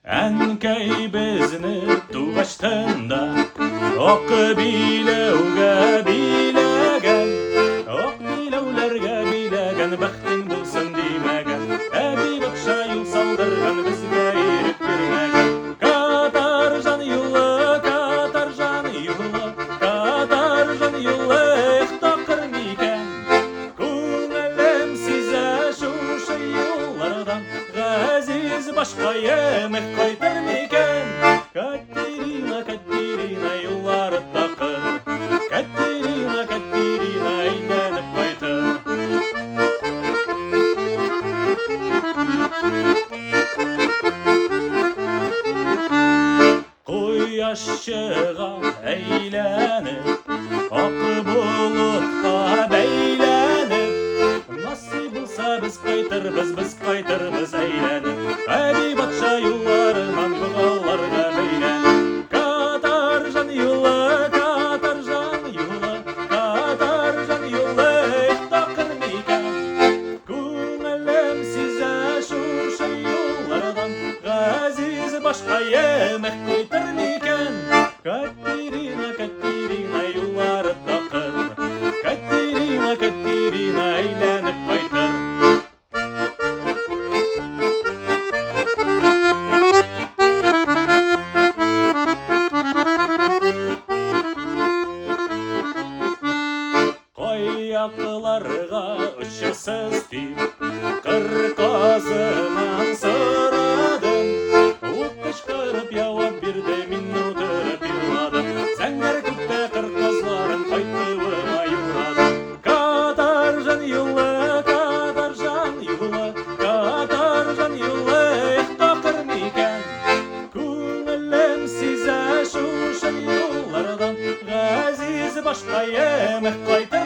Әнкәй безне тугаштында ак биләүгә биләгән, ак биләүләргә биләгән, бәхтең булсын димәгән, әби бакча юл салдырган, безгә ирек бирмәгән. Катаржан юлы, Катаржан юлы, Катаржан юлы, тақыр микән, күңелем сизә шушы юллардан, газиз башка емек кайтыр микән. Катерина, Катерина, юллары тақыр, Катерина, Катерина, әйләнеп кайтыр. Кояш чыга әйләнеп, ак болытка бәйләнеп, насыйп булса без кайтырбыз, әйләнеп, әби батша юлларынан югалларга бәйләнеп. Катаржан юлы, Катаржан юлы, Катаржан юлы, тақыр микән, күңелем сизә шушы юллардан, газиз башка емек кайтыр микән. Катерина, Катерина, юллары тақыр, Катерина, Катерина, әйләнеп кайтыр. Каякларга очырсыз дип, кыр казынан сорадым, ут кычкырып явап бирде, мин утырып йөрладым, зәңгәр күктә кыр казларын кайтуыма юрадым. Катаржан юлы, Катаржан юлы, Катаржан юлы, тақыр микән, күңелем сизә шушы юллардан, газиз башка емек кайтыр.